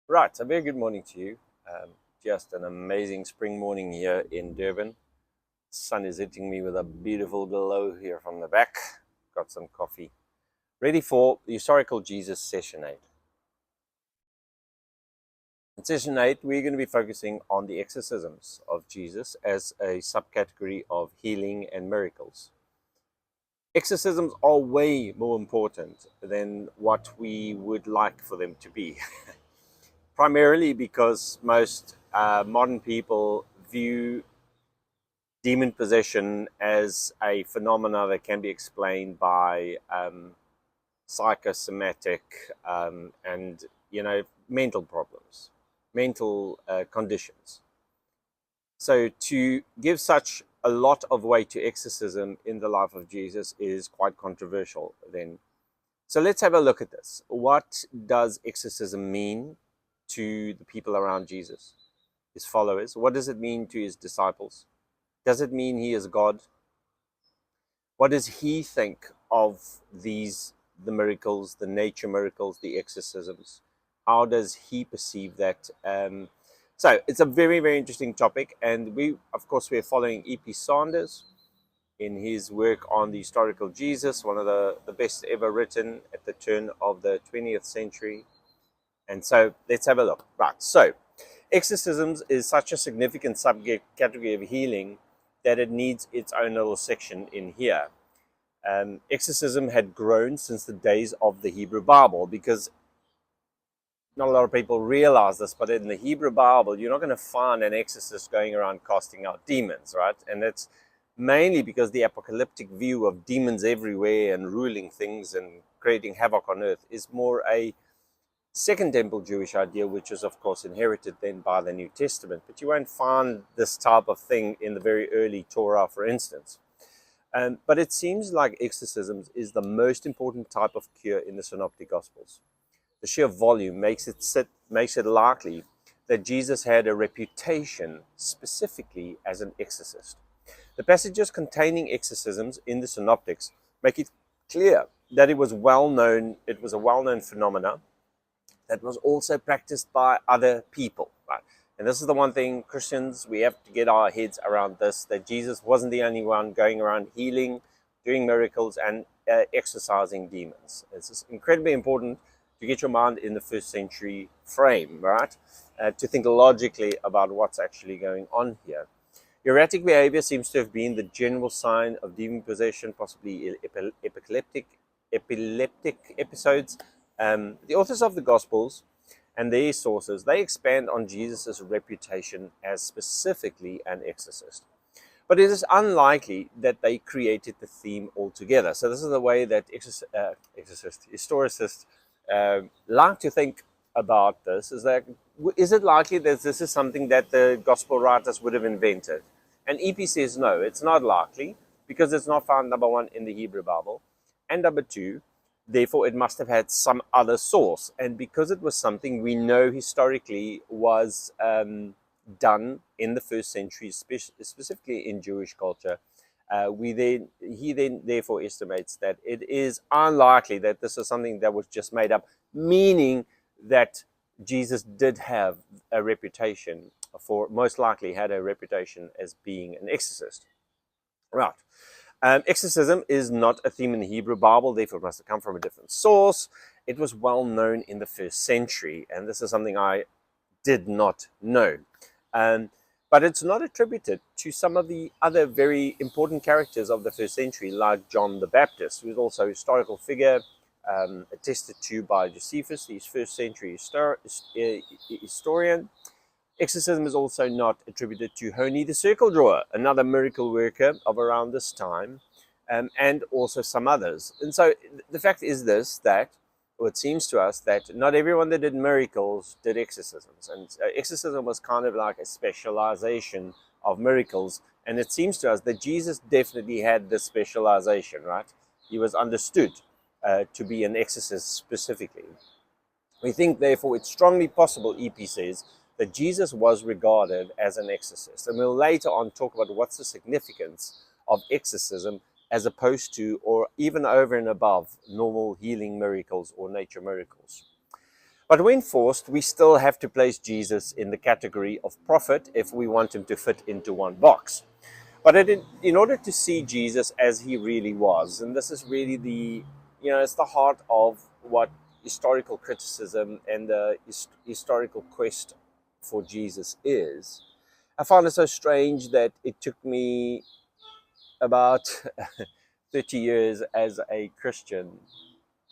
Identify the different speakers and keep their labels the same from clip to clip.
Speaker 1: Right, a very good morning to you. Just an amazing spring morning here in Durban. Sun is hitting me with a beautiful glow here from the back. Got some coffee. Ready for the Historical Jesus Session 8. In Session 8, we're going to be focusing on the exorcisms of Jesus as a subcategory of healing and miracles. Exorcisms are way more important than what we would like for them to be. Primarily because most modern people view demon possession as a phenomena that can be explained by psychosomatic and mental problems, mental conditions. So to give such a lot of weight to exorcism in the life of Jesus is quite controversial then. So let's have a look at this. What does exorcism mean to the people around Jesus, his followers? What does it mean to his disciples? Does it mean he is God? What does he think of the miracles, the nature miracles, the exorcisms? How does he perceive that? So it's a very, very interesting topic. And of course, we're following E.P. Sanders in his work on the historical Jesus, one of the best ever written at the turn of the 20th century. And so let's have a look. Right. So exorcisms is such a significant subcategory of healing that it needs its own little section in here. Exorcism had grown since the days of the Hebrew Bible, because not a lot of people realize this, but in the Hebrew Bible, you're not going to find an exorcist going around casting out demons, right? And that's mainly because the apocalyptic view of demons everywhere and ruling things and creating havoc on earth is more a Second Temple Jewish idea, which is of course inherited then by the New Testament. But you won't find this type of thing in the very early Torah, for instance. But it seems like exorcisms is the most important type of cure in the Synoptic Gospels. The sheer volume makes it likely that Jesus had a reputation specifically as an exorcist. The passages containing exorcisms in the Synoptics make it clear that it was a well-known phenomenon that was also practiced by other people, right? And this is the one thing, Christians, we have to get our heads around this, that Jesus wasn't the only one going around healing, doing miracles, and exorcising demons. It's incredibly important to get your mind in the first century frame, right? To think logically about what's actually going on here. Erratic behavior seems to have been the general sign of demon possession, possibly epileptic episodes. The authors of the Gospels and their sources, they expand on Jesus' reputation as specifically an exorcist. But it is unlikely that they created the theme altogether. So this is the way that historicists like to think about this, is it likely that this is something that the gospel writers would have invented? And EP says no, it's not likely, because it's not found, number one, in the Hebrew Bible, and number two, therefore it must have had some other source. And because it was something we know historically was done in the first century, specifically in Jewish culture, he then therefore estimates that it is unlikely that this is something that was just made up, meaning that Jesus did have a reputation most likely had a reputation as being an exorcist. Right. Exorcism is not a theme in the Hebrew Bible, therefore it must have come from a different source. It was well known in the first century, and this is something I did not know. But it's not attributed to some of the other very important characters of the first century, like John the Baptist, who is also a historical figure, attested to by Josephus, the first century historian. Exorcism is also not attributed to Honi the circle drawer, another miracle worker of around this time, and also some others. And so the fact is this, that, or it seems to us, that not everyone that did miracles did exorcisms. And exorcism was kind of like a specialization of miracles. And it seems to us that Jesus definitely had this specialization, right? He was understood to be an exorcist specifically. We think, therefore, it's strongly possible, EP says, that Jesus was regarded as an exorcist. And we'll later on talk about what's the significance of exorcism as opposed to, or even over and above, normal healing miracles or nature miracles. But when forced, we still have to place Jesus in the category of prophet if we want him to fit into one box. But in order to see Jesus as he really was, and this is really it's the heart of what historical criticism and the historical quest for Jesus is. I found it so strange that it took me about 30 years as a Christian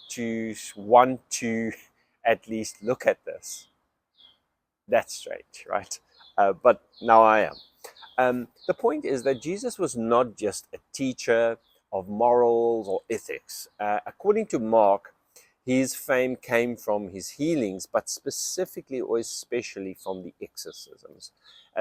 Speaker 1: to want to at least look at this. That's strange, right? But now I am. The point is that Jesus was not just a teacher of morals or ethics. According to Mark, his fame came from his healings, but specifically or especially from the exorcisms.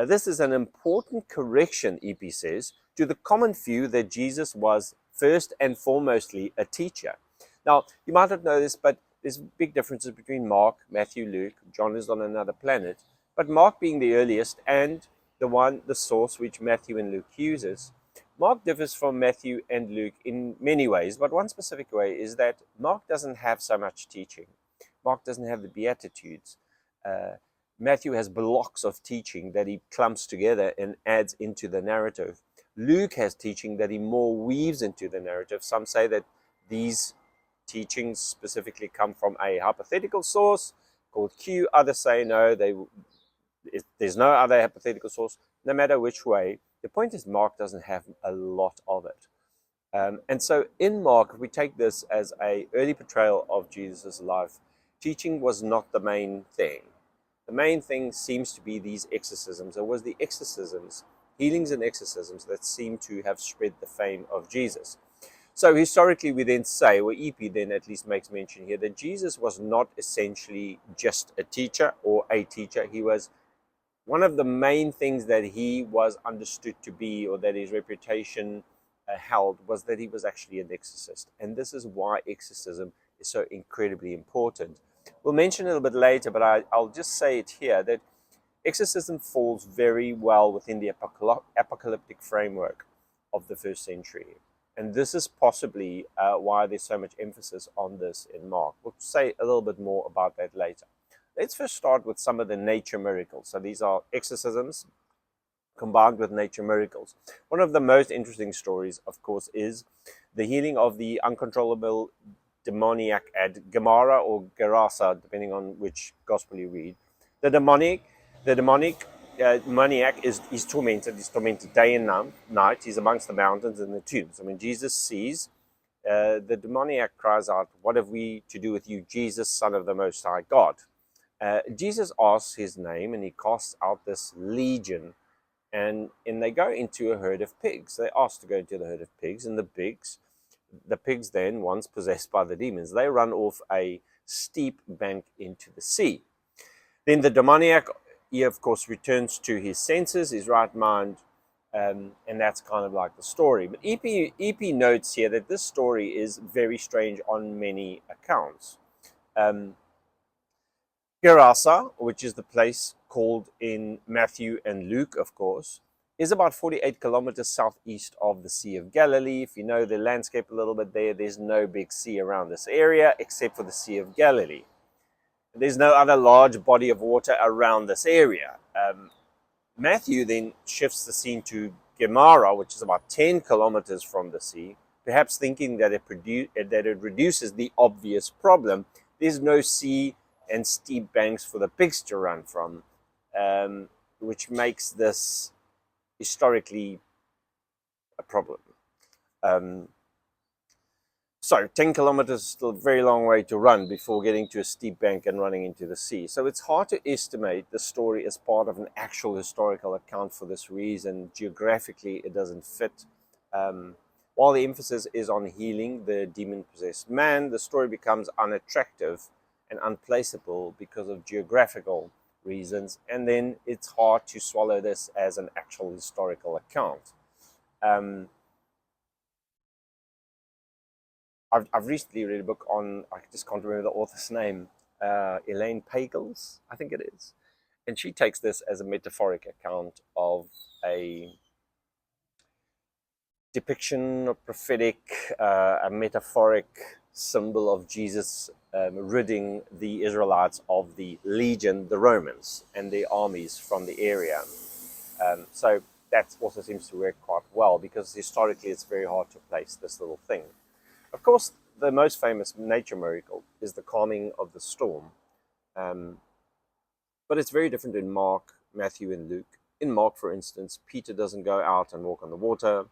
Speaker 1: This is an important correction, EP says, to the common view that Jesus was first and foremostly a teacher. Now, you might not know this, but there's big differences between Mark, Matthew, Luke. John is on another planet. But Mark being the earliest and the source which Matthew and Luke uses, Mark differs from Matthew and Luke in many ways, but one specific way is that Mark doesn't have so much teaching. Mark doesn't have the Beatitudes. Matthew has blocks of teaching that he clumps together and adds into the narrative. Luke has teaching that he more weaves into the narrative. Some say that these teachings specifically come from a hypothetical source called Q. Others say no, there's no other hypothetical source. No matter which way, the point is Mark doesn't have a lot of it. And so in Mark, if we take this as an early portrayal of Jesus' life, teaching was not the main thing. The main thing seems to be these exorcisms. It was the exorcisms, healings and exorcisms, that seem to have spread the fame of Jesus. So historically, we then say, or EP then at least makes mention here, that Jesus was not essentially just a teacher or a teacher. He was one of the main things that he was understood to be, or that his reputation held, was that he was actually an exorcist. And this is why exorcism is so incredibly important. We'll mention it a little bit later, but I'll just say it here, that exorcism falls very well within the apocalyptic framework of the first century. And this is possibly why there's so much emphasis on this in Mark. We'll say a little bit more about that later. Let's first start with some of the nature miracles. So these are exorcisms combined with nature miracles. One of the most interesting stories, of course, is the healing of the uncontrollable demoniac at Gemara or Gerasa, depending on which gospel you read. The demoniac maniac is tormented. He's tormented day and night. He's amongst the mountains and the tombs. And when Jesus sees the demoniac, cries out, "What have we to do with you, Jesus, Son of the Most High God?" Jesus asks his name, and he casts out this legion, and they go into a herd of pigs. They ask to go into the herd of pigs, and the pigs then, once possessed by the demons, they run off a steep bank into the sea. Then the demoniac, he of course returns to his senses, his right mind, and that's kind of like the story. But EP notes here that this story is very strange on many accounts. Gerasa, which is the place called in Matthew and Luke, of course, is about 48 kilometers southeast of the Sea of Galilee. If you know the landscape a little bit there's no big sea around this area except for the Sea of Galilee. There's no other large body of water around this area. Matthew then shifts the scene to Gemara, which is about 10 kilometers from the sea, perhaps thinking that it reduces the obvious problem. There's no sea and steep banks for the pigs to run from, which makes this historically a problem. So 10 kilometers is still a very long way to run before getting to a steep bank and running into the sea. So it's hard to estimate the story as part of an actual historical account for this reason. Geographically, it doesn't fit. While the emphasis is on healing the demon-possessed man, the story becomes unattractive and unplaceable because of geographical reasons, and then it's hard to swallow this as an actual historical account. I've recently read a book on, I just can't remember the author's name, Elaine Pagels, I think it is, and she takes this as a metaphoric account of a depiction of prophetic, a metaphoric symbol of Jesus ridding the Israelites of the legion, the Romans, and their armies from the area. So that also seems to work quite well, because historically it's very hard to place this little thing. Of course, the most famous nature miracle is the calming of the storm. But it's very different in Mark, Matthew, and Luke. In Mark, for instance, Peter doesn't go out and walk on the water.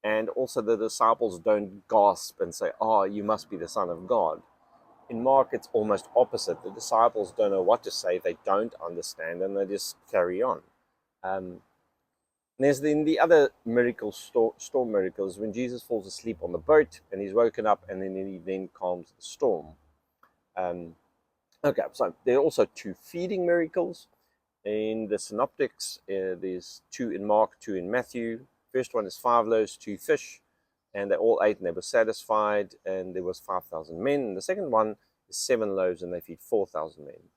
Speaker 1: And also the disciples don't gasp and say, "Oh, you must be the Son of God." In Mark, it's almost opposite. The disciples don't know what to say. They don't understand, and they just carry on. There's then the other miracle, storm miracles, when Jesus falls asleep on the boat and he's woken up, and then he then calms the storm. Okay, so there are also 2 feeding miracles. In the synoptics, there's 2 in Mark, 2 in Matthew. First one is 5 loaves, 2 fish, and they all ate and they were satisfied, and there was 5,000 men. And the second one is 7 loaves and they feed 4,000 men.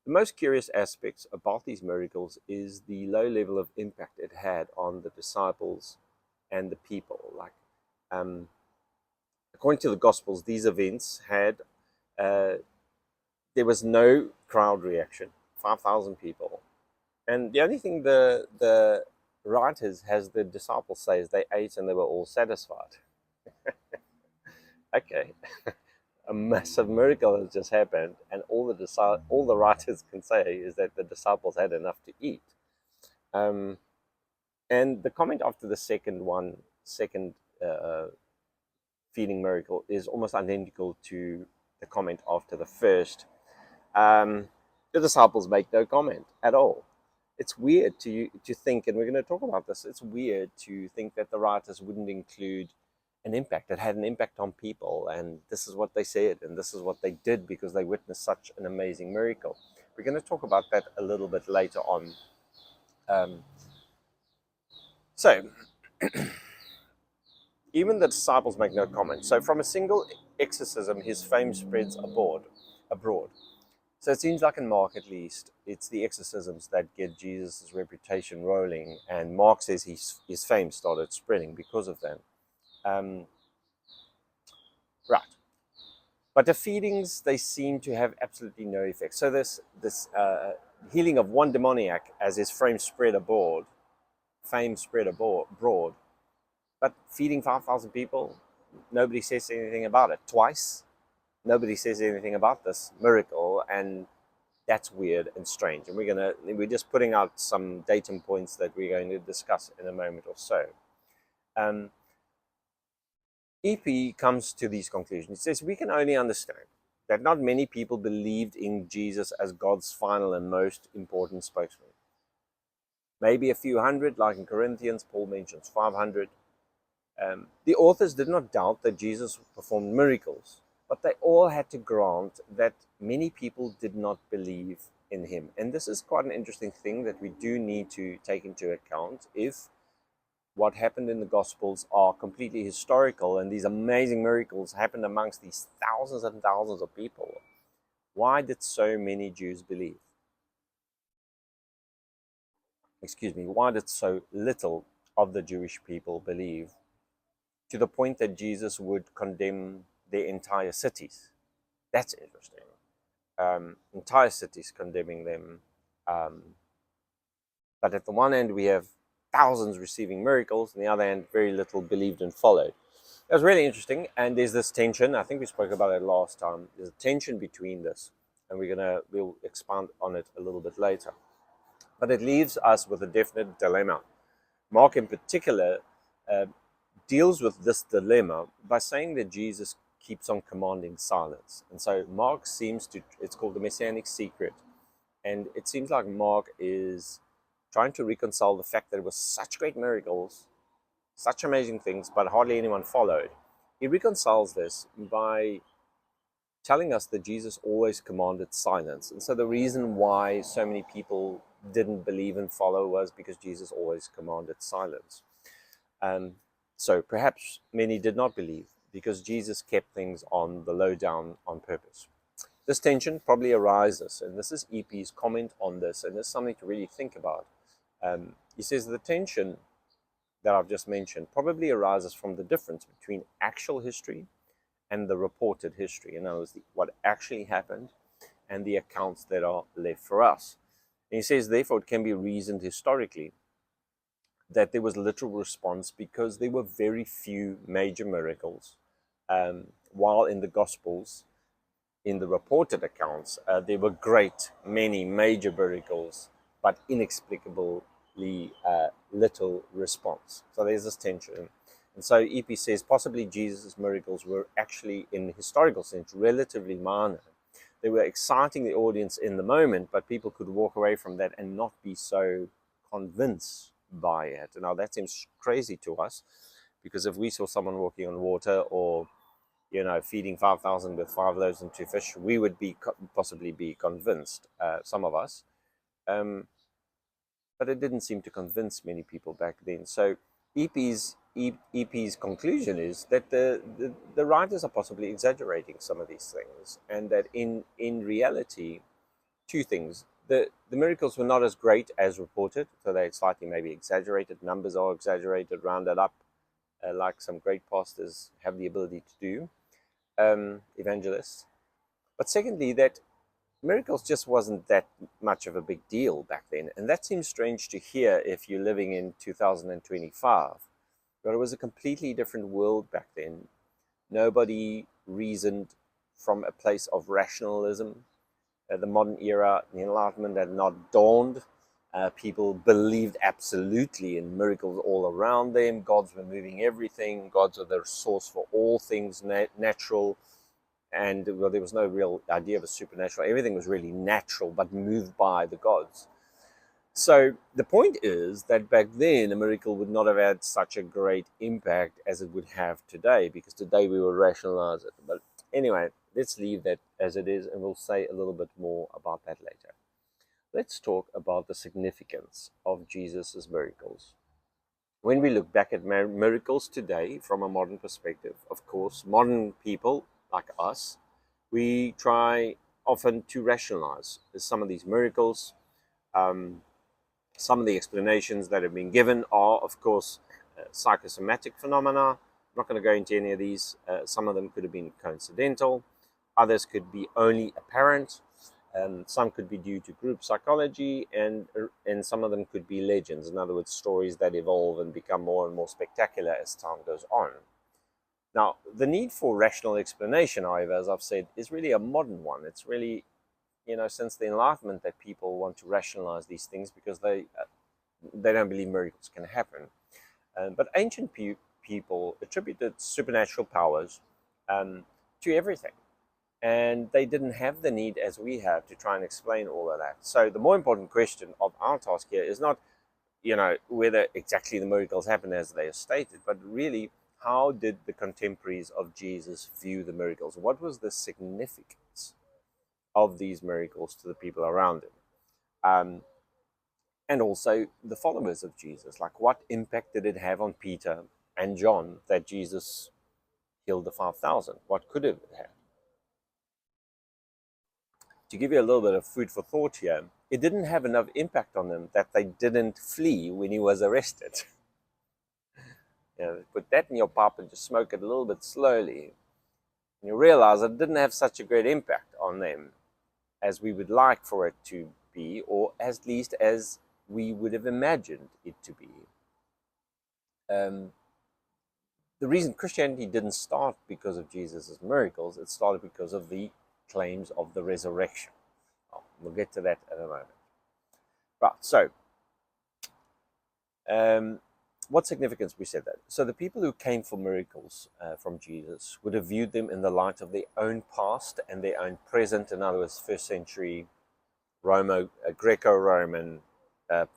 Speaker 1: The most curious aspects about these miracles is the low level of impact it had on the disciples and the people. Like, according to the Gospels, these events had, there was no crowd reaction, 5,000 people. And the only thing the writers has the disciples say is they ate and they were all satisfied. Okay. A massive miracle has just happened, and all the writers can say is that the disciples had enough to eat. And the comment after the second feeding miracle is almost identical to the comment after the first. The disciples make no comment at all. It's weird to think, and we're going to talk about this, it's weird to think that the writers wouldn't include an impact. It had an impact on people, and this is what they said, and this is what they did, because they witnessed such an amazing miracle. We're going to talk about that a little bit later on. So, even the disciples make no comment. So from a single exorcism, his fame spreads abroad. So it seems like in Mark, at least, it's the exorcisms that get Jesus' reputation rolling, and Mark says his fame started spreading because of that. Right. But the feedings, they seem to have absolutely no effect. So this healing of one demoniac as his fame spread abroad, but feeding 5,000 people, nobody says anything about it. Twice, nobody says anything about this miracle, and that's weird and strange. And we're just putting out some datum points that we're going to discuss in a moment or so. EP comes to these conclusions. It says, we can only understand that not many people believed in Jesus as God's final and most important spokesman. Maybe a few hundred, like in Corinthians, Paul mentions 500. The authors did not doubt that Jesus performed miracles, but they all had to grant that many people did not believe in him. And this is quite an interesting thing that we do need to take into account. If what happened in the Gospels are completely historical, and these amazing miracles happened amongst these thousands and thousands of people, why did so many Jews believe? Why did so little of the Jewish people believe, to the point that Jesus would condemn their entire cities? That's interesting. Entire cities condemning them. But at the one end, we have thousands receiving miracles, and the other end, very little believed and followed. It was really interesting, and there's this tension. I think we spoke about it last time. There's a tension between this, and we'll expand on it a little bit later. But it leaves us with a definite dilemma. Mark, in particular, deals with this dilemma by saying that Jesus keeps on commanding silence. And so Mark it's called the Messianic secret, and it seems like Mark is trying to reconcile the fact that it was such great miracles, such amazing things, but hardly anyone followed. He reconciles this by telling us that Jesus always commanded silence. And so the reason why so many people didn't believe and follow was because Jesus always commanded silence. So perhaps many did not believe because Jesus kept things on the lowdown on purpose. This tension probably arises, and this is EP's comment on this, and it's something to really think about. He says the tension that I've just mentioned probably arises from the difference between actual history and the reported history. In other words, what actually happened and the accounts that are left for us. And he says, therefore, it can be reasoned historically that there was literal response because there were very few major miracles, while in the Gospels, in the reported accounts, there were many major miracles, but inexplicably little response. So there's this tension. And so EP says possibly Jesus' miracles were actually, in the historical sense, relatively minor. They were exciting the audience in the moment, but people could walk away from that and not be so convinced by it. Now that seems crazy to us, because if we saw someone walking on water, or feeding 5,000 with 5 loaves and 2 fish, we would possibly be convinced, some of us. But it didn't seem to convince many people back then. So EP's conclusion is that the writers are possibly exaggerating some of these things, and that in reality, two things. The miracles were not as great as reported, so they're slightly maybe exaggerated. Numbers are exaggerated, rounded up, like some great pastors have the ability to do, evangelists. But secondly, that miracles just wasn't that much of a big deal back then. And that seems strange to hear if you're living in 2025. But it was a completely different world back then. Nobody reasoned from a place of rationalism. The modern era, the Enlightenment had not dawned. People believed absolutely in miracles all around them. Gods were moving everything. Gods are the source for all things natural. And well, there was no real idea of a supernatural. Everything was really natural, but moved by the gods. So the point is that back then, a miracle would not have had such a great impact as it would have today, because today we will rationalize it. But anyway, let's leave that as it is, and we'll say a little bit more about that later. Let's talk about the significance of Jesus' miracles. When we look back at miracles today from a modern perspective, of course, modern people like us, we try often to rationalize some of these miracles. Some of the explanations that have been given are, of course, psychosomatic phenomena. I'm not going to go into any of these. Some of them could have been coincidental. Others could be only apparent. Some could be due to group psychology, and some of them could be legends. In other words, stories that evolve and become more and more spectacular as time goes on. Now, the need for rational explanation, however, as I've said, is really a modern one. It's really, since the Enlightenment, that people want to rationalize these things because they don't believe miracles can happen. But ancient people attributed supernatural powers to everything. And they didn't have the need, as we have, to try and explain all of that. So the more important question of our task here is not, whether exactly the miracles happen as they are stated, but really, how did the contemporaries of Jesus view the miracles? What was the significance of these miracles to the people around him? And also the followers of Jesus. Like, what impact did it have on Peter and John that Jesus healed the 5,000? What could it have? To give you a little bit of food for thought here, it didn't have enough impact on them that they didn't flee when he was arrested. Put that in your pipe and just smoke it a little bit slowly. And you realize it didn't have such a great impact on them as we would like for it to be, or at least as we would have imagined it to be. The reason Christianity didn't start because of Jesus' miracles, it started because of the claims of the resurrection. We'll get to that in a moment. Right, so what significance we said that? So the people who came for miracles from Jesus would have viewed them in the light of their own past and their own present. In other words, first century Greco-Roman,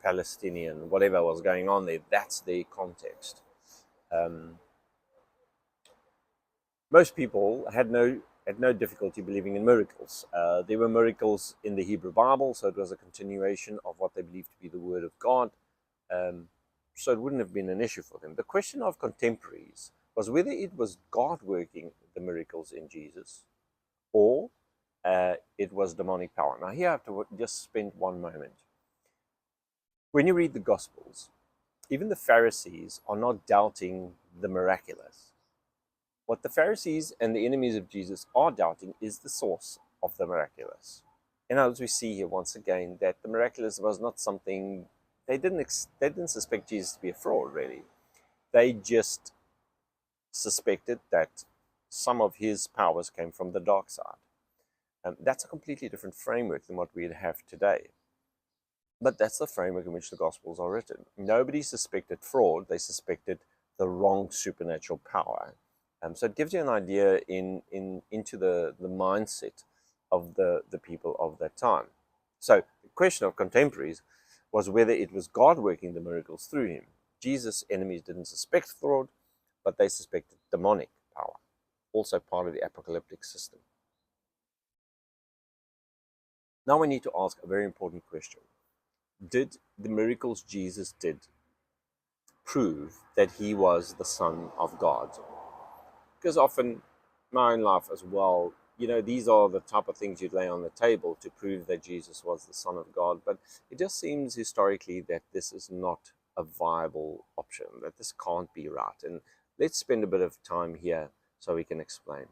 Speaker 1: Palestinian, whatever was going on there, that's their context. Most people had no difficulty believing in miracles. There were miracles in the Hebrew Bible, so it was a continuation of what they believed to be the Word of God. So it wouldn't have been an issue for them. The question of contemporaries was whether it was God working the miracles in Jesus, or it was demonic power. Now here I have to just spend one moment. When you read the Gospels, even the Pharisees are not doubting the miraculous. What the Pharisees and the enemies of Jesus are doubting is the source of the miraculous. In other words, we see here once again that the miraculous was not something they didn't suspect Jesus to be a fraud, really. They just suspected that some of his powers came from the dark side. That's a completely different framework than what we have today. But that's the framework in which the Gospels are written. Nobody suspected fraud, they suspected the wrong supernatural power. So it gives you an idea into the mindset of the people of that time. So the question of contemporaries was whether it was God working the miracles through him. Jesus' enemies didn't suspect fraud, but they suspected demonic power, also part of the apocalyptic system. Now we need to ask a very important question. Did the miracles Jesus did prove that he was the Son of God? Because often, my own life as well, these are the type of things you'd lay on the table to prove that Jesus was the Son of God. But it just seems historically that this is not a viable option, that this can't be right. And let's spend a bit of time here so we can explain.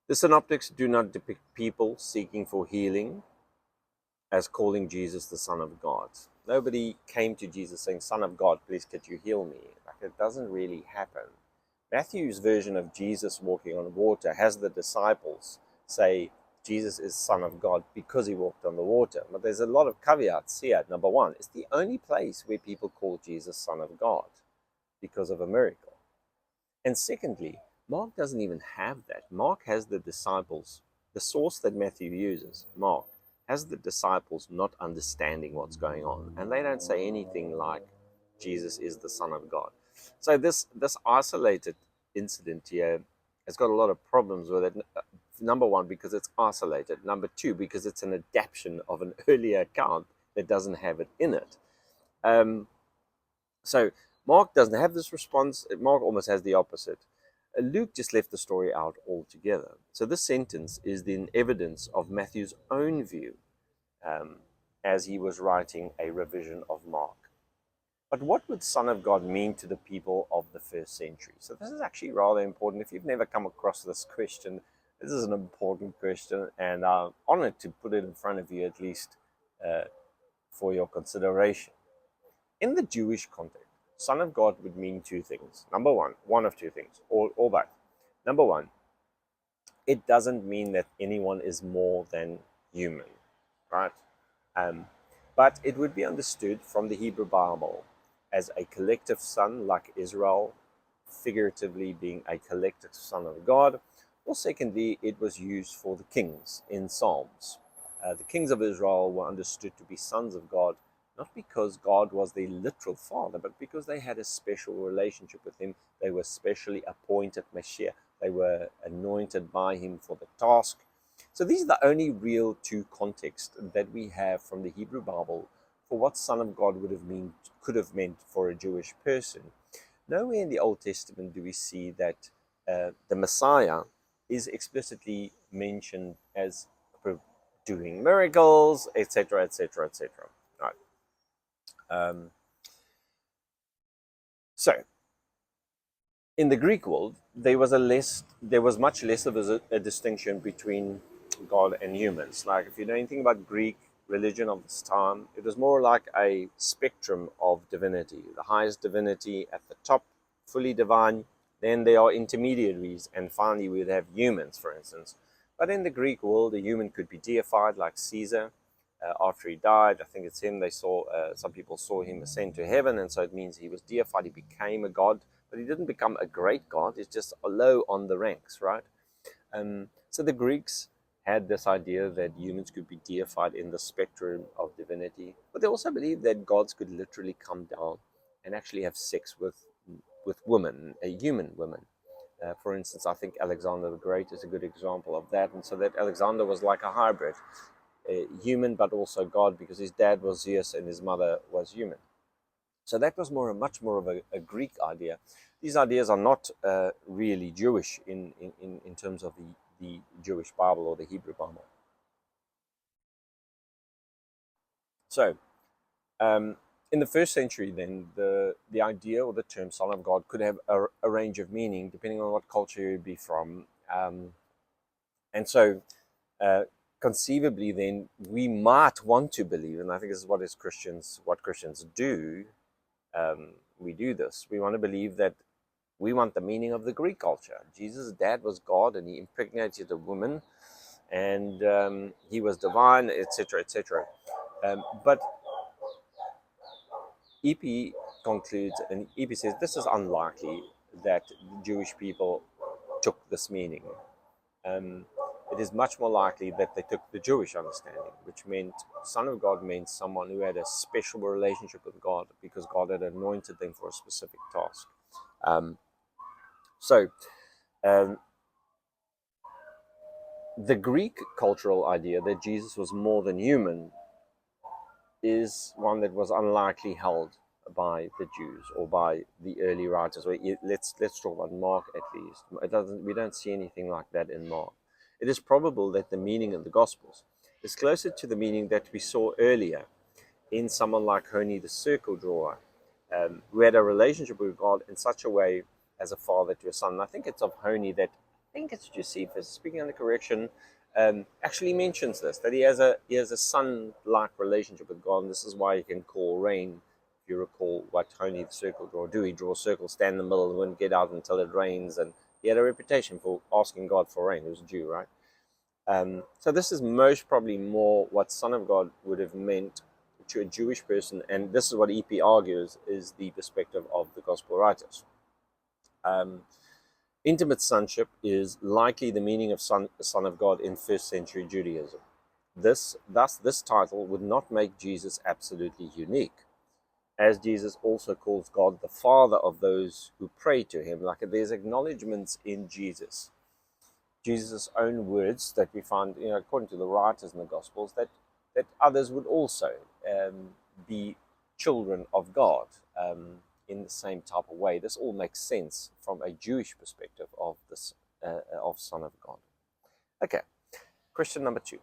Speaker 1: The synoptics do not depict people seeking for healing as calling Jesus the Son of God. Nobody came to Jesus saying, Son of God, please could you heal me? Like, it doesn't really happen. Matthew's version of Jesus walking on water has the disciples say Jesus is Son of God because he walked on the water. But there's a lot of caveats here. Number one, it's the only place where people call Jesus Son of God because of a miracle. And secondly, Mark doesn't even have that. Mark has the disciples, the source that Matthew uses, Mark, has the disciples not understanding what's going on. And they don't say anything like Jesus is the Son of God. So this isolated incident here has got a lot of problems with it. Number one, because it's isolated. Number two, because it's an adaptation of an earlier account that doesn't have it in it. So Mark doesn't have this response. Mark almost has the opposite. Luke just left the story out altogether. So this sentence is then evidence of Matthew's own view as he was writing a revision of Mark. But what would Son of God mean to the people of the first century? So this is actually rather important. If you've never come across this question, this is an important question, and I'm honored to put it in front of you at least for your consideration. In the Jewish context, Son of God would mean two things. Number one of two things, or both. Number one, it doesn't mean that anyone is more than human, right? But it would be understood from the Hebrew Bible as a collective son, like Israel, figuratively being a collective son of God. Or secondly, it was used for the kings in Psalms. The kings of Israel were understood to be sons of God, not because God was their literal father, but because they had a special relationship with him. They were specially appointed Messiah. They were anointed by him for the task. So these are the only real two contexts that we have from the Hebrew Bible for what Son of God could have meant for a Jewish person. Nowhere in the Old Testament do we see that the Messiah is explicitly mentioned as doing miracles, etc., etc., etc. Right. So, in the Greek world, there was much less of a distinction between God and humans. Like, if you know anything about Greek religion of this time, it was more like a spectrum of divinity. The highest divinity at the top, fully divine. Then there are intermediaries, and finally we would have humans, for instance. But in the Greek world, a human could be deified, like Caesar. After he died, I think it's him, some people saw him ascend to heaven, and so it means he was deified, he became a god, but he didn't become a great god, he's just low on the ranks, right? So the Greeks had this idea that humans could be deified in the spectrum of divinity, but they also believed that gods could literally come down and actually have sex with women, human women. For instance, I think Alexander the Great is a good example of that, and so that Alexander was like a hybrid. Human but also God, because his dad was Zeus and his mother was human. So that was much more of a Greek idea. These ideas are not really Jewish in terms of the Jewish Bible or the Hebrew Bible. So In the first century, then, the idea or the term Son of God could have a range of meaning depending on what culture you'd be from. And so, conceivably, then, we might want to believe, and I think this is what Christians do. We do this. We want to believe that we want the meaning of the Greek culture. Jesus' dad was God, and he impregnated a woman, and he was divine, etc., etc. But EP concludes, and EP says this is unlikely that Jewish people took this meaning. It is much more likely that they took the Jewish understanding, which meant Son of God meant someone who had a special relationship with God because God had anointed them for a specific task. So, the Greek cultural idea that Jesus was more than human is one that was unlikely held by the Jews or by the early writers. Let's talk about Mark at least. We don't see anything like that in Mark. It is probable that the meaning of the Gospels is closer to the meaning that we saw earlier in someone like Honi the circle drawer, who had a relationship with God in such a way as a father to a son. And I think it's of Honi that, I think it's Josephus, speaking under correction, actually mentions this, that he has a son-like relationship with God, and this is why he can call rain. If you recall what Honi the circle drawer do, he draw a circle, stand in the middle, and wouldn't get out until it rains, and he had a reputation for asking God for rain. He was a Jew, right? So this is most probably more what Son of God would have meant to a Jewish person, and this is what EP argues is the perspective of the Gospel writers. Intimate sonship is likely the meaning of son of God in first century Judaism. Thus, this title would not make Jesus absolutely unique, as Jesus also calls God the Father of those who pray to him. Like there's acknowledgments in Jesus' own words that we find, according to the writers in the Gospels, that others would also be children of God in the same type of way. This all makes sense from a Jewish perspective of this of Son of God. Okay, question number 2.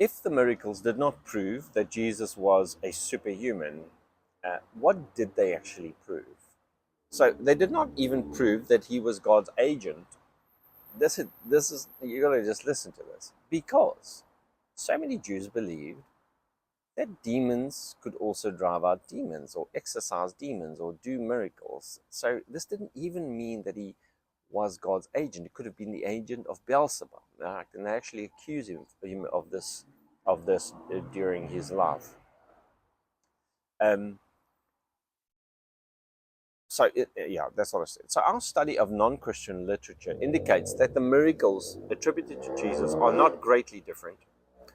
Speaker 1: If the miracles did not prove that Jesus was a superhuman, what did they actually prove? So they did not even prove that he was God's agent. This is you got to just listen to this, because so many Jews believed that demons could also drive out demons or exorcise demons or do miracles. So this didn't even mean that he was God's agent. It could have been the agent of Beelzebub, right? And they actually accuse him of this during his life. That's what I said. So our study of non-Christian literature indicates that the miracles attributed to Jesus are not greatly different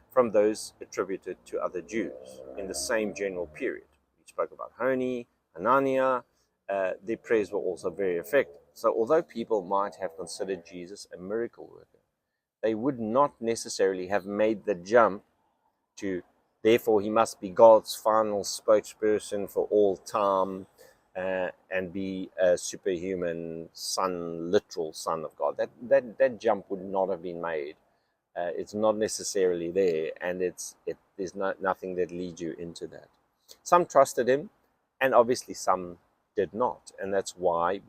Speaker 1: from those attributed to other Jews in the same general period. We spoke about Honi, Hananiah. Their prayers were also very effective. So although people might have considered Jesus a miracle worker, they would not necessarily have made the jump to, therefore he must be God's final spokesperson for all time and be a superhuman son, literal son of God. That jump would not have been made. It's not necessarily there, and there's nothing that leads you into that. Some trusted him, and obviously some did not, and that's why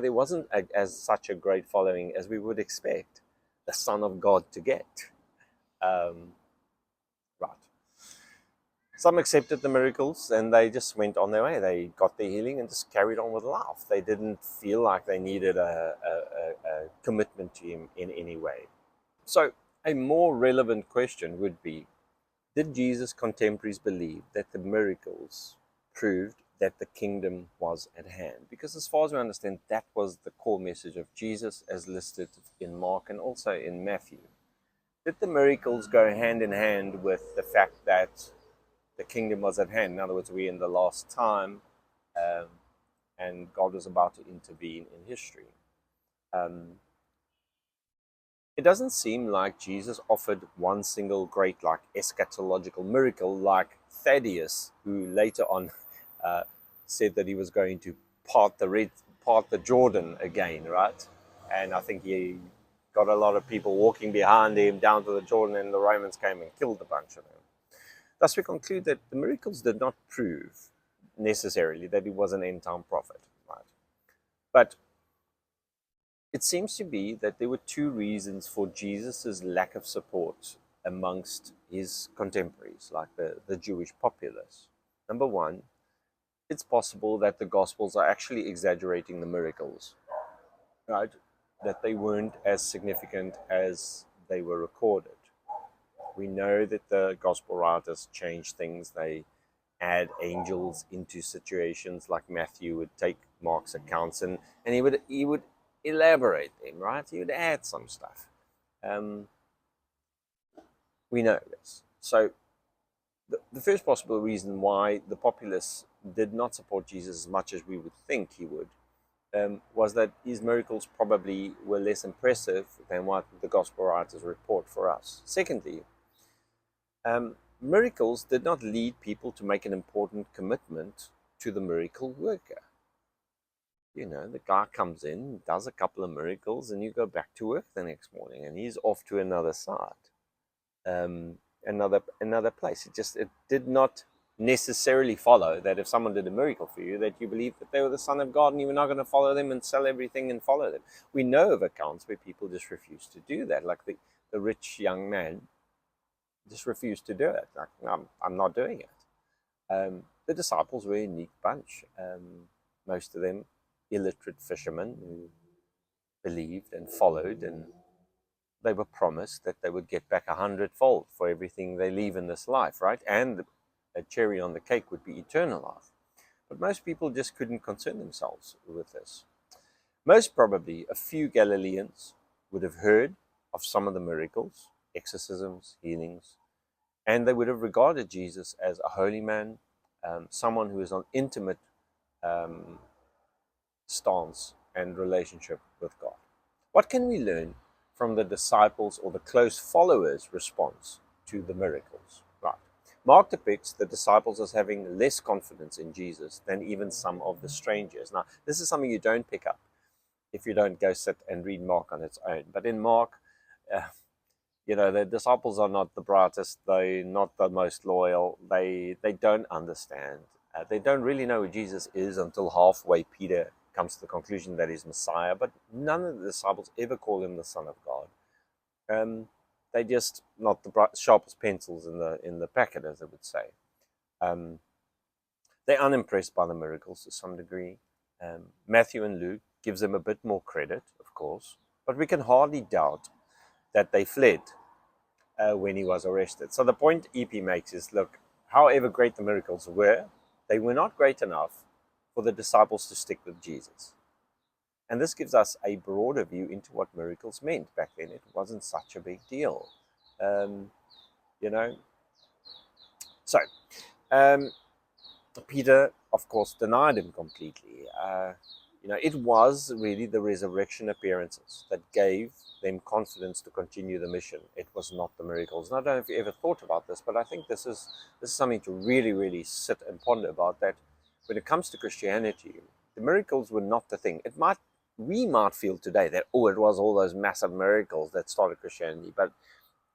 Speaker 1: there wasn't as such a great following as we would expect the Son of God to get. Right. Some accepted the miracles and they just went on their way. They got their healing and just carried on with life. They didn't feel like they needed a commitment to him in any way. So a more relevant question would be, did Jesus' contemporaries believe that the miracles proved that the kingdom was at hand? Because as far as we understand, that was the core message of Jesus as listed in Mark and also in Matthew. Did the miracles go hand in hand with the fact that the kingdom was at hand? In other words, we're in the last time and God was about to intervene in history. It doesn't seem like Jesus offered one single great eschatological miracle like Thaddeus, who later on said that he was going to part the Jordan again, right? And I think he got a lot of people walking behind him down to the Jordan, and the Romans came and killed a bunch of them. Thus, we conclude that the miracles did not prove necessarily that he was an end-time prophet, right? But it seems to be that there were two reasons for Jesus' lack of support amongst his contemporaries, like the Jewish populace. Number one, it's possible that the Gospels are actually exaggerating the miracles, right? That they weren't as significant as they were recorded. We know that the Gospel writers change things. They add angels into situations, like Matthew would take Mark's accounts and he would elaborate them, right? He would add some stuff. Um, we know this. So the first possible reason why the populace did not support Jesus as much as we would think he would was that his miracles probably were less impressive than what the gospel writers report for us. Secondly, miracles did not lead people to make an important commitment to the miracle worker. You know, the guy comes in, does a couple of miracles, and you go back to work the next morning, and he's off to another side, another place. It did not necessarily follow that if someone did a miracle for you, that you believed that they were the Son of God, and you were not going to follow them and sell everything and follow them. We know of accounts where people just refused to do that, like the rich young man just refused to do it. Like, no, I'm not doing it. The disciples were a unique bunch. Most of them illiterate fishermen who believed and followed, and they were promised that they would get back 100-fold for everything they leave in this life, right? And a cherry on the cake would be eternal life. But most people just couldn't concern themselves with this. Most probably, a few Galileans would have heard of some of the miracles, exorcisms, healings, and they would have regarded Jesus as a holy man, someone who is on intimate stance and relationship with God. What can we learn from the disciples or the close followers' response to the miracles? Right. Mark depicts the disciples as having less confidence in Jesus than even some of the strangers. Now, this is something you don't pick up if you don't go sit and read Mark on its own. But in Mark, the disciples are not the brightest. They're not the most loyal. They don't understand. They don't really know who Jesus is until halfway Peter comes to the conclusion that he's Messiah. But none of the disciples ever call him the Son of God. They're just not the sharpest pencils in the packet, as I would say. They're unimpressed by the miracles to some degree. Matthew and Luke gives them a bit more credit, of course, but we can hardly doubt that they fled when he was arrested. So the point EP makes is, look, however great the miracles were, they were not great enough for the disciples to stick with Jesus. And this gives us a broader view into what miracles meant. Back then, it wasn't such a big deal. So, Peter, of course, denied him completely. It was really the resurrection appearances that gave them confidence to continue the mission. It was not the miracles. And I don't know if you ever thought about this, but I think this is something to really, really sit and ponder about, that when it comes to Christianity, the miracles were not the thing. We might feel today that, it was all those massive miracles that started Christianity, but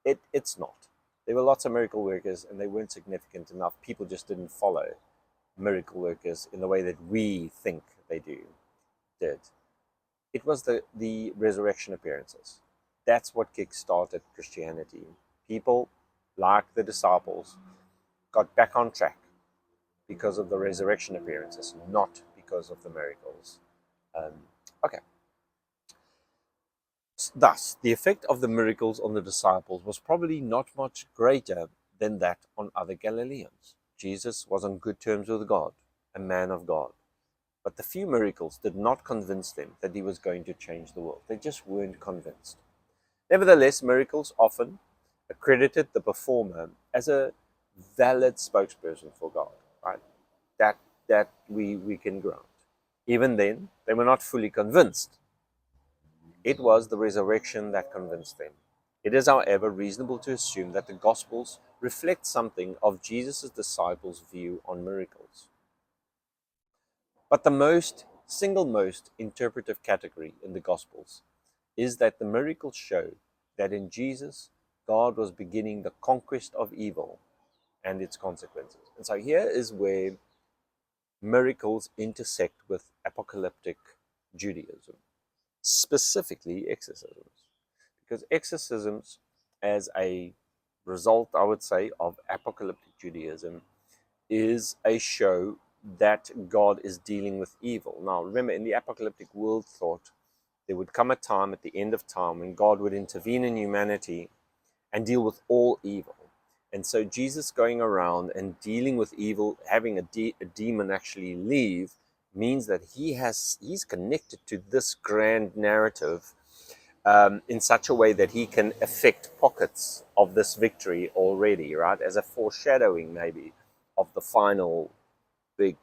Speaker 1: it's not. There were lots of miracle workers, and they weren't significant enough. People just didn't follow miracle workers in the way that we think they did. It was the resurrection appearances. That's what kick-started Christianity. People, like the disciples, got back on track because of the resurrection appearances, not because of the miracles. Okay. Thus, the effect of the miracles on the disciples was probably not much greater than that on other Galileans. Jesus was on good terms with God, a man of God. But the few miracles did not convince them that he was going to change the world. They just weren't convinced. Nevertheless, miracles often accredited the performer as a valid spokesperson for God, right? That we can grant. Even then, they were not fully convinced. It was the resurrection that convinced them. It is, however, reasonable to assume that the Gospels reflect something of Jesus' disciples' view on miracles. But the single most interpretive category in the Gospels is that the miracles show that in Jesus, God was beginning the conquest of evil and its consequences. And so here is where miracles intersect with apocalyptic Judaism, specifically exorcisms. Because exorcisms, as a result, I would say, of apocalyptic Judaism, is a show that God is dealing with evil. Now, remember, in the apocalyptic world thought, there would come a time at the end of time when God would intervene in humanity and deal with all evil. And so Jesus going around and dealing with evil, having a demon actually leave, means that he's connected to this grand narrative in such a way that he can affect pockets of this victory already, right? As a foreshadowing, maybe, of the final big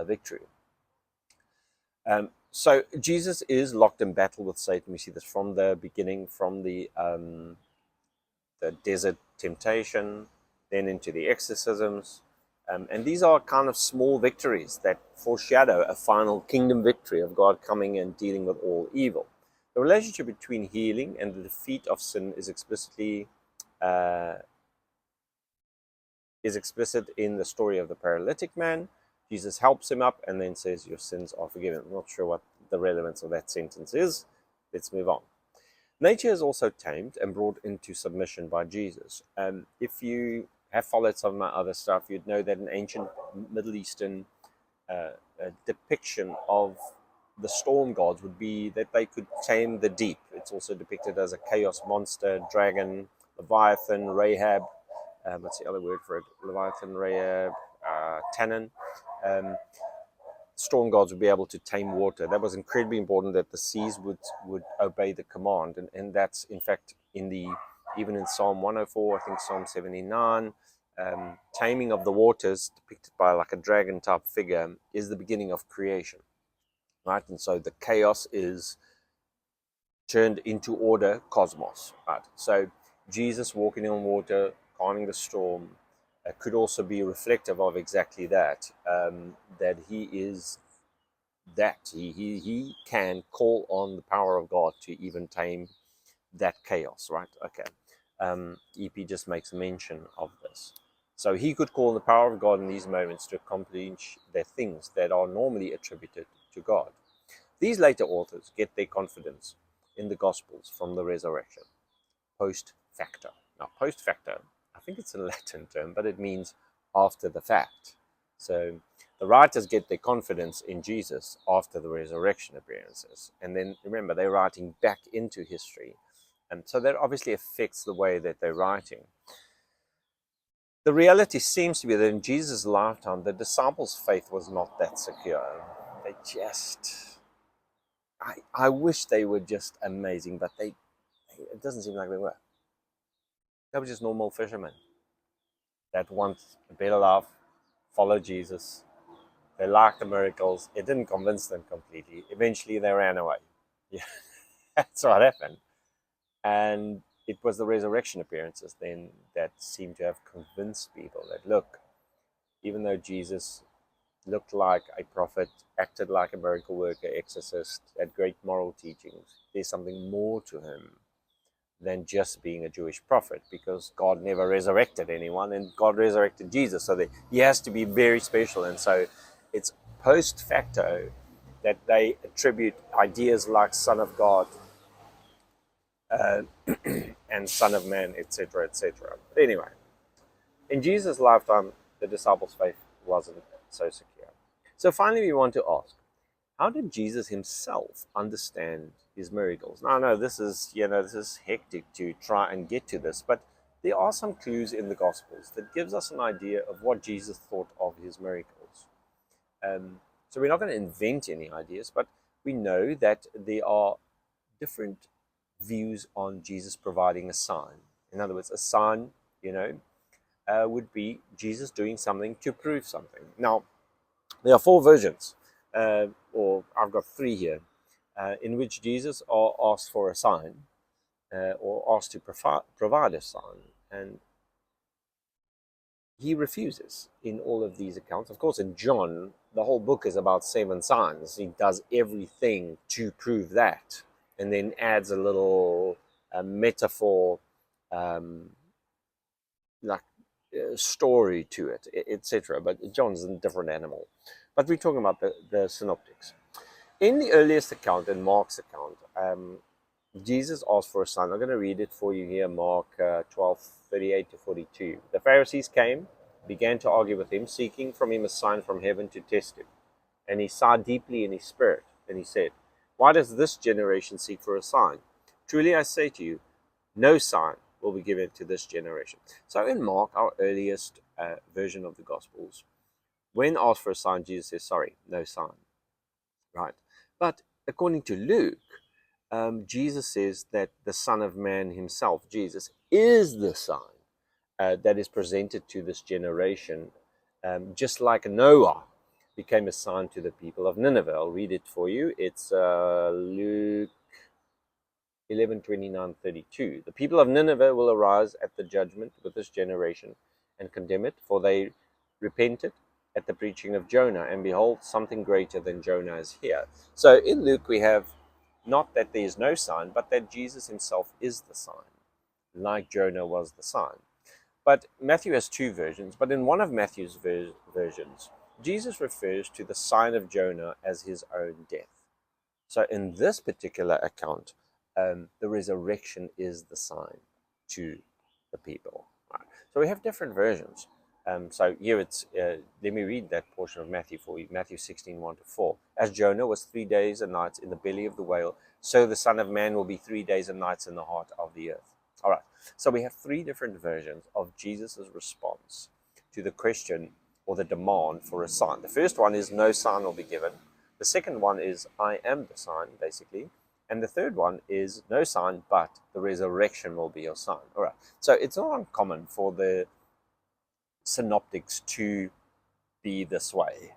Speaker 1: victory. So Jesus is locked in battle with Satan. We see this from the beginning, from the desert temptation, then into the exorcisms. And these are kind of small victories that foreshadow a final kingdom victory of God coming and dealing with all evil. The relationship between healing and the defeat of sin is explicit in the story of the paralytic man. Jesus helps him up and then says, your sins are forgiven. I'm not sure what the relevance of that sentence is. Let's move on. Nature is also tamed and brought into submission by Jesus. If you have followed some of my other stuff, you'd know that an ancient Middle Eastern depiction of the storm gods would be that they could tame the deep. It's also depicted as a chaos monster, dragon, Leviathan, Rahab. What's the other word for it? Leviathan, Rahab, Tannin. Storm gods would be able to tame water. That was incredibly important, that the seas would obey the command. And that's, in fact, even in Psalm 104, I think Psalm 79, taming of the waters, depicted by like a dragon type figure, is the beginning of creation. Right? And so the chaos is turned into order, cosmos. Right? So Jesus walking on water, calming the storm, could also be reflective of exactly that, that he is that. He can call on the power of God to even tame that chaos, right? Okay. EP just makes mention of this. So he could call on the power of God in these moments to accomplish the things that are normally attributed to God. These later authors get their confidence in the Gospels from the resurrection, post facto. Now, post facto, I think it's a Latin term, but it means after the fact. So the writers get their confidence in Jesus after the resurrection appearances. And then, remember, they're writing back into history. And so that obviously affects the way that they're writing. The reality seems to be that in Jesus' lifetime, the disciples' faith was not that secure. They just... I wish they were just amazing, but it doesn't seem like they were. They were just normal fishermen that want a better life, follow Jesus. They liked the miracles. It didn't convince them completely. Eventually, they ran away. Yeah, that's what happened. And it was the resurrection appearances then that seemed to have convinced people that, look, even though Jesus looked like a prophet, acted like a miracle worker, exorcist, had great moral teachings, there's something more to him than just being a Jewish prophet, because God never resurrected anyone and God resurrected Jesus. So he has to be very special. And so it's post facto that they attribute ideas like Son of God and Son of Man, etc., etc. But anyway, in Jesus' lifetime, the disciples' faith wasn't so secure. So finally, we want to ask, how did Jesus himself understand his miracles? Now, I know this is hectic to try and get to this, but there are some clues in the Gospels that gives us an idea of what Jesus thought of his miracles. So we're not going to invent any ideas, but we know that there are different views on Jesus providing a sign. In other words, a sign, would be Jesus doing something to prove something. Now, there are four versions, or I've got three here, in which Jesus are asked for a sign, or asked to provide a sign, and he refuses in all of these accounts. Of course, in John, the whole book is about 7 signs. He does everything to prove that, and then adds a little metaphor, like story to it, etc. But John's a different animal. But we're talking about the synoptics. In the earliest account, in Mark's account, Jesus asked for a sign. I'm going to read it for you here, Mark 12:38 to 42. The Pharisees came, began to argue with him, seeking from him a sign from heaven to test him. And he sighed deeply in his spirit, and he said, "Why does this generation seek for a sign? Truly I say to you, no sign will be given to this generation." So in Mark, our earliest version of the Gospels, when asked for a sign, Jesus says, sorry, no sign. Right? But according to Luke, Jesus says that the Son of Man himself, Jesus, is the sign that is presented to this generation, just like Noah became a sign to the people of Nineveh. I'll read it for you. It's Luke 11:29-32. The people of Nineveh will arise at the judgment with this generation and condemn it, for they repented at the preaching of Jonah, and behold, something greater than Jonah is here. So in Luke we have not that there is no sign, but that Jesus himself is the sign, like Jonah was the sign. But Matthew has two versions, but in one of Matthew's versions, Jesus refers to the sign of Jonah as his own death. So in this particular account, the resurrection is the sign to the people. Right? So we have different versions. So here it's, let me read that portion of Matthew for you. Matthew 16:1-4. As Jonah was 3 days and nights in the belly of the whale, so the Son of Man will be 3 days and nights in the heart of the earth. All right. So we have three different versions of Jesus' response to the question or the demand for a sign. The first one is no sign will be given. The second one is I am the sign, basically. And the third one is no sign, but the resurrection will be your sign. All right. So it's not uncommon for the synoptics to be this way.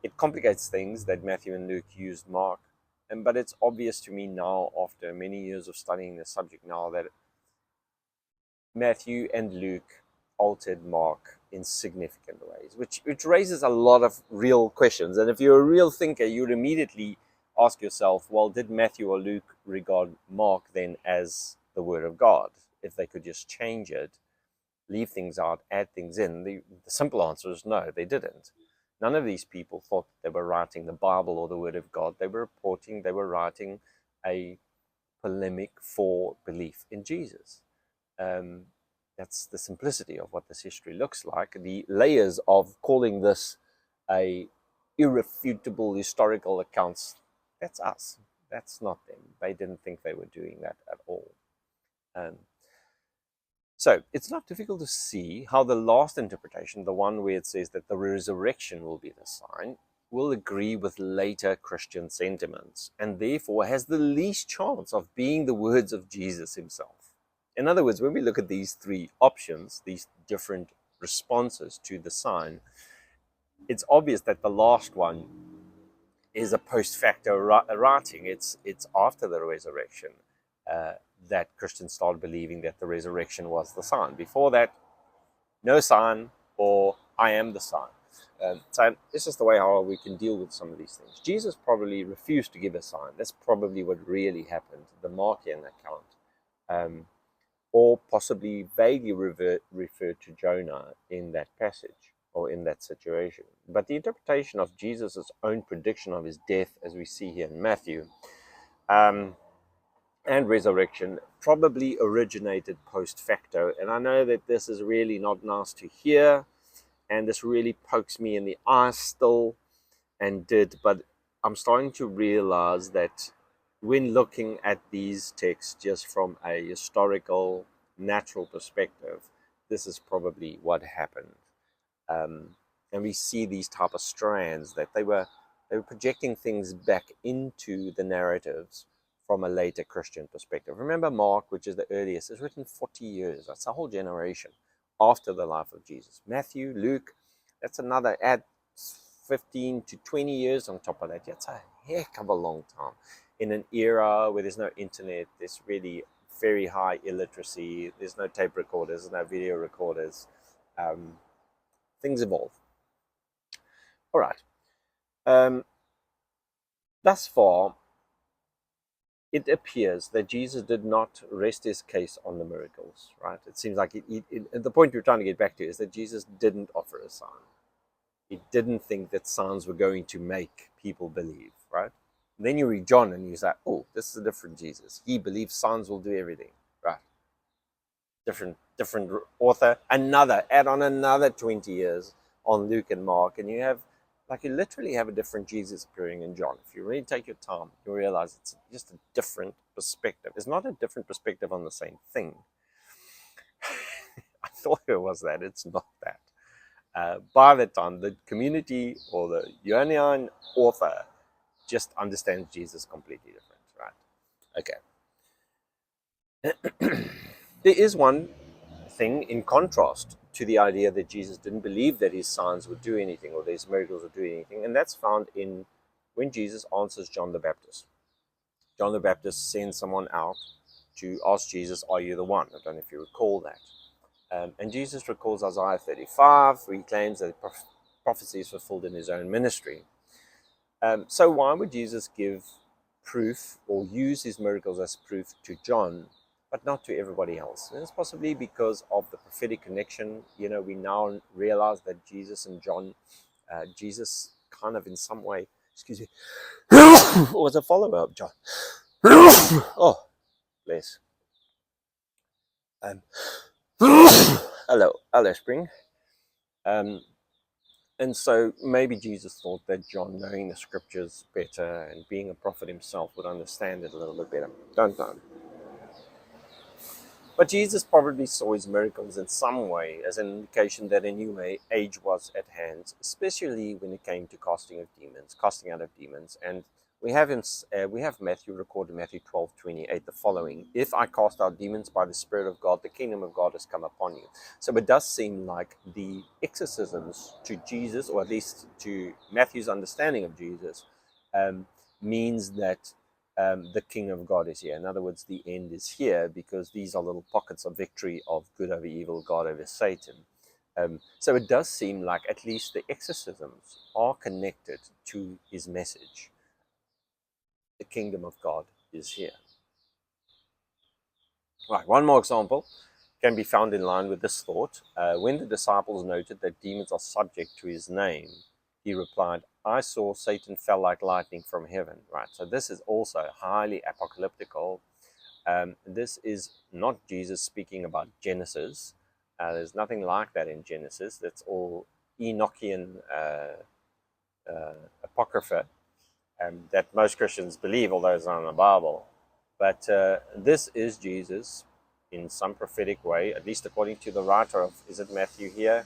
Speaker 1: It complicates things that Matthew and Luke used Mark, but it's obvious to me now, after many years of studying the subject now, that Matthew and Luke altered Mark in significant ways, which raises a lot of real questions. And if you're a real thinker, you'd immediately ask yourself, well, did Matthew or Luke regard Mark then as the Word of God? If they could just change it, leave things out, add things in, the simple answer is no, they didn't. None of these people thought they were writing the Bible or the Word of God. They were writing a polemic for belief in Jesus. That's the simplicity of what this history looks like. The layers of calling this a irrefutable historical accounts, that's us. That's not them. They didn't think they were doing that at all. So it's not difficult to see how the last interpretation, the one where it says that the resurrection will be the sign, will agree with later Christian sentiments, and therefore has the least chance of being the words of Jesus himself. In other words, when we look at these three options, these different responses to the sign, it's obvious that the last one is a post facto writing. It's after the resurrection that Christians started believing that the resurrection was the sign. Before that, no sign, or I am the sign. So this is the way how we can deal with some of these things. Jesus probably refused to give a sign. That's probably what really happened, the Markian account. Or possibly vaguely referred to Jonah in that passage or in that situation. But the interpretation of Jesus' own prediction of his death, as we see here in Matthew, and resurrection, probably originated post facto. And I know that this is really not nice to hear, and this really pokes me in the eye still, but I'm starting to realize that when looking at these texts just from a historical, natural perspective, this is probably what happened. And we see these type of strands that they were projecting things back into the narratives from a later Christian perspective. Remember, Mark, which is the earliest, is written 40 years. That's a whole generation after the life of Jesus. Matthew, Luke, that's another, add 15 to 20 years on top of that. That's a heck of a long time. In an era where there's no internet, there's really very high illiteracy, there's no tape recorders, there's no video recorders. Things evolve. All right. Thus far, it appears that Jesus did not rest his case on the miracles, right? It seems like the point we're trying to get back to is that Jesus didn't offer a sign. He didn't think that signs were going to make people believe, right? And then you read John and you say, oh, this is a different Jesus. He believes signs will do everything, right? Different author, add on another 20 years on Luke and Mark, and you literally have a different Jesus appearing in John. If you really take your time, you'll realize it's just a different perspective. It's not a different perspective on the same thing. I thought it was that. It's not that. By the time the community or the Johannian author just understands Jesus completely different, right? Okay. There is one thing in contrast to the idea that Jesus didn't believe that his signs would do anything or his miracles would do anything, and that's found in when Jesus answers John the Baptist. John the Baptist sends someone out to ask Jesus, are you the one? I don't know if you recall that. And Jesus recalls Isaiah 35, where he claims that prophecy is fulfilled in his own ministry. So why would Jesus give proof or use his miracles as proof to John, but not to everybody else? And it's possibly because of the prophetic connection. We now realize that Jesus and John, Jesus kind of in some way, excuse me, was a follower of John. Oh, bless. Hello, Spring. And so maybe Jesus thought that John, knowing the scriptures better and being a prophet himself, would understand it a little bit better. Don't know. But Jesus probably saw his miracles in some way as an indication that a new age was at hand, especially when it came to casting out of demons. And we have Matthew recorded in Matthew 12:28 the following: if I cast out demons by the Spirit of God, the kingdom of God has come upon you. So it does seem like the exorcisms to Jesus, or at least to Matthew's understanding of Jesus, means that the kingdom of God is here. In other words, the end is here, because these are little pockets of victory of good over evil, God over Satan. So it does seem like at least the exorcisms are connected to his message. The kingdom of God is here. Right, one more example can be found in line with this thought. When the disciples noted that demons are subject to his name, he replied, I saw Satan fell like lightning from heaven. Right, so this is also highly apocalyptical. This is not Jesus speaking about Genesis. There's nothing like that in Genesis. That's all Enochian apocrypha that most Christians believe, although it's not in the Bible. But this is Jesus in some prophetic way, at least according to the writer of, is it Matthew here,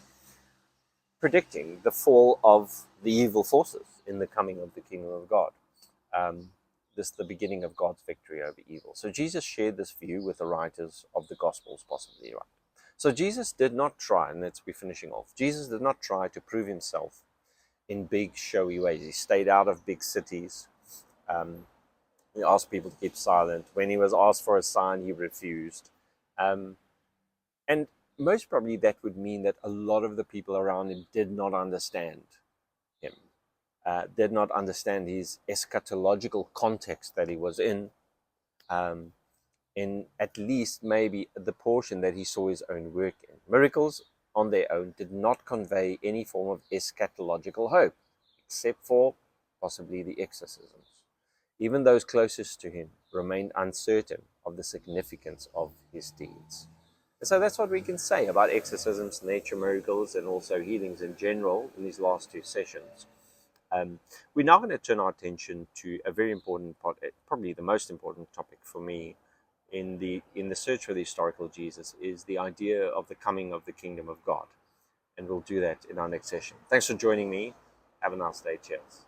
Speaker 1: predicting the fall of the evil forces in the coming of the kingdom of God. This is the beginning of God's victory over evil. So Jesus shared this view with the writers of the Gospels, possibly, right? So Jesus did not try, and let's be finishing off, Jesus did not try to prove himself in big, showy ways. He stayed out of big cities. He asked people to keep silent. When he was asked for a sign, he refused. And most probably that would mean that a lot of the people around him did not understand him, did not understand his eschatological context that he was in at least maybe the portion that he saw his own work in. Miracles on their own did not convey any form of eschatological hope, except for possibly the exorcisms. Even those closest to him remained uncertain of the significance of his deeds. And so that's what we can say about exorcisms, nature miracles, and also healings in general in these last two sessions. We're now going to turn our attention to a very important part, probably the most important topic for me in the search for the historical Jesus, is the idea of the coming of the kingdom of God. And we'll do that in our next session. Thanks for joining me. Have a nice day. Cheers.